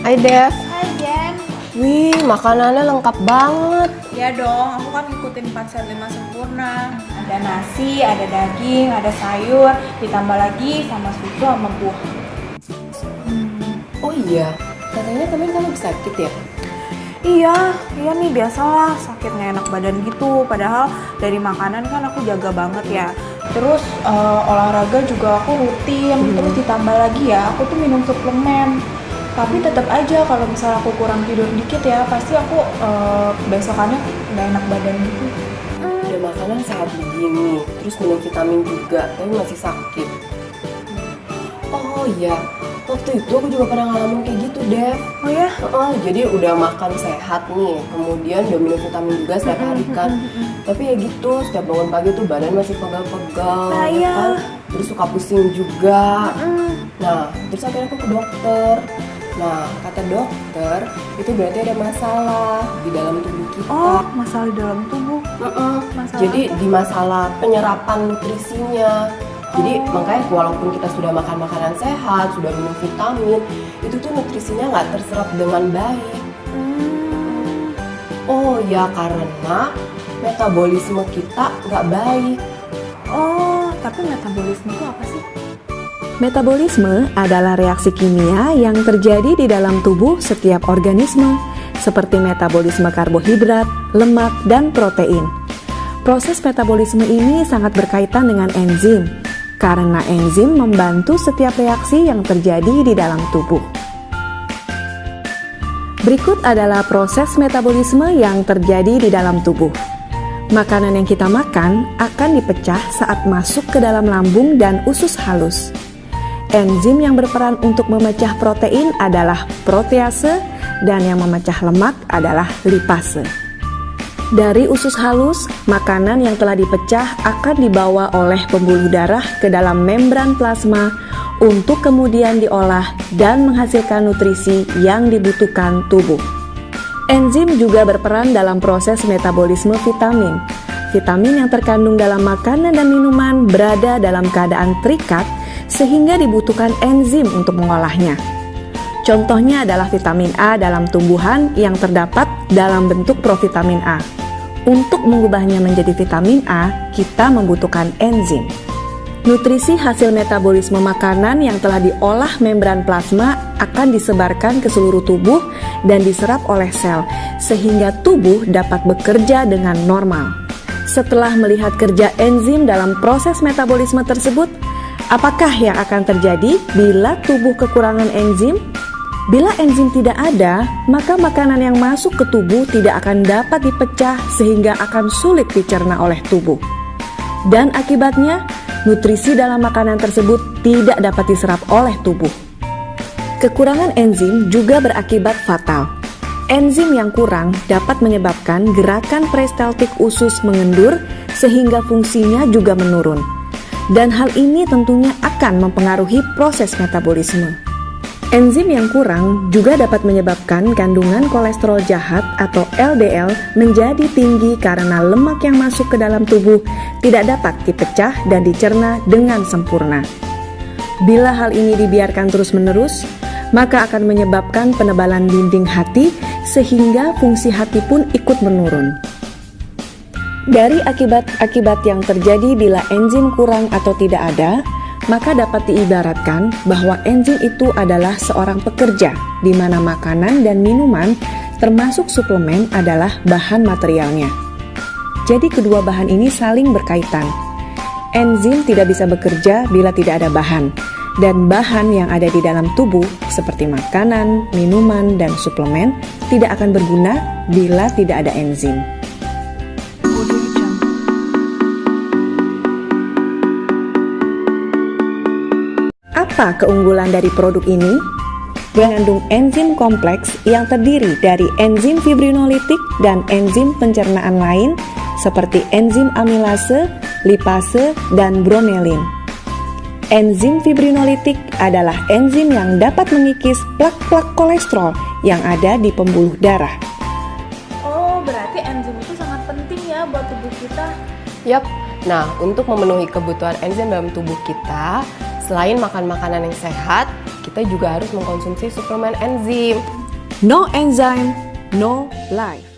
Hai Dev. Hai Jen. Wih, makanannya lengkap banget. Ya dong, aku kan ngikutin 4 set 5 sempurna. Ada nasi, ada daging, ada sayur, ditambah lagi sama susu sama buah. Oh iya, katanya kemarin kamu sakit ya? Iya nih biasalah sakit nggak enak badan gitu. Padahal dari makanan kan aku jaga banget ya. Terus olahraga juga aku rutin. Terus ditambah lagi ya, aku tuh minum suplemen. Tapi tetap aja kalau misalnya aku kurang tidur dikit ya, pasti aku besokannya nggak enak badan gitu. Udah makanan sehat begini, terus minum vitamin juga, tapi masih sakit. Oh iya, waktu itu aku juga pernah ngalamin kayak gitu, Dev. Oh ya? Jadi udah makan sehat nih, kemudian udah minum vitamin juga setiap hari kan. Tapi ya gitu, setiap bangun pagi tuh badan masih pegal-pegal, Nah, ya iya. kan? Terus suka pusing juga. Nah, terus akhirnya aku ke dokter. Nah, kata dokter, itu berarti ada masalah di dalam tubuh kita. Oh, masalah di dalam tubuh. Masalah Jadi apa? di masalah penyerapan nutrisinya. Jadi makanya walaupun kita sudah makan makanan sehat, sudah minum vitamin, itu tuh nutrisinya nggak terserap dengan baik. Oh ya, karena metabolisme kita nggak baik. Oh, tapi metabolisme itu apa sih? Metabolisme adalah reaksi kimia yang terjadi di dalam tubuh setiap organisme, seperti metabolisme karbohidrat, lemak, dan protein. Proses metabolisme ini sangat berkaitan dengan enzim, karena enzim membantu setiap reaksi yang terjadi di dalam tubuh. Berikut adalah proses metabolisme yang terjadi di dalam tubuh. Makanan yang kita makan akan dipecah saat masuk ke dalam lambung dan usus halus. Enzim yang berperan untuk memecah protein adalah protease dan yang memecah lemak adalah lipase. Dari usus halus, makanan yang telah dipecah akan dibawa oleh pembuluh darah ke dalam membran plasma untuk kemudian diolah dan menghasilkan nutrisi yang dibutuhkan tubuh. Enzim juga berperan dalam proses metabolisme vitamin. Vitamin yang terkandung dalam makanan dan minuman berada dalam keadaan terikat sehingga dibutuhkan enzim untuk mengolahnya. Contohnya adalah vitamin A dalam tumbuhan yang terdapat dalam bentuk provitamin A. Untuk mengubahnya menjadi vitamin A, kita membutuhkan enzim. Nutrisi hasil metabolisme makanan yang telah diolah membran plasma akan disebarkan ke seluruh tubuh dan diserap oleh sel, sehingga tubuh dapat bekerja dengan normal. Setelah melihat kerja enzim dalam proses metabolisme tersebut, apakah yang akan terjadi bila tubuh kekurangan enzim? Bila enzim tidak ada, maka makanan yang masuk ke tubuh tidak akan dapat dipecah sehingga akan sulit dicerna oleh tubuh. Dan akibatnya, nutrisi dalam makanan tersebut tidak dapat diserap oleh tubuh. Kekurangan enzim juga berakibat fatal. Enzim yang kurang dapat menyebabkan gerakan peristaltik usus mengendur sehingga fungsinya juga menurun. Dan hal ini tentunya akan mempengaruhi proses metabolisme. Enzim yang kurang juga dapat menyebabkan kandungan kolesterol jahat atau LDL menjadi tinggi karena lemak yang masuk ke dalam tubuh tidak dapat dipecah dan dicerna dengan sempurna. Bila hal ini dibiarkan terus-menerus, maka akan menyebabkan penebalan dinding hati sehingga fungsi hati pun ikut menurun. Dari akibat-akibat yang terjadi bila enzim kurang atau tidak ada, maka dapat diibaratkan bahwa enzim itu adalah seorang pekerja, di mana makanan dan minuman, termasuk suplemen, adalah bahan materialnya. Jadi kedua bahan ini saling berkaitan. Enzim tidak bisa bekerja bila tidak ada bahan, dan bahan yang ada di dalam tubuh, seperti makanan, minuman, dan suplemen, tidak akan berguna bila tidak ada enzim. Apa keunggulan dari produk ini? Mengandung enzim kompleks yang terdiri dari enzim fibrinolitik dan enzim pencernaan lain seperti enzim amilase, lipase, dan bromelin. Enzim fibrinolitik adalah enzim yang dapat mengikis plak-plak kolesterol yang ada di pembuluh darah. Oh, berarti enzim itu sangat penting ya buat tubuh kita. Yap. Nah, untuk memenuhi kebutuhan enzim dalam tubuh kita, Selain makan makanan yang sehat, kita juga harus mengkonsumsi suplemen enzim. No enzyme, no life.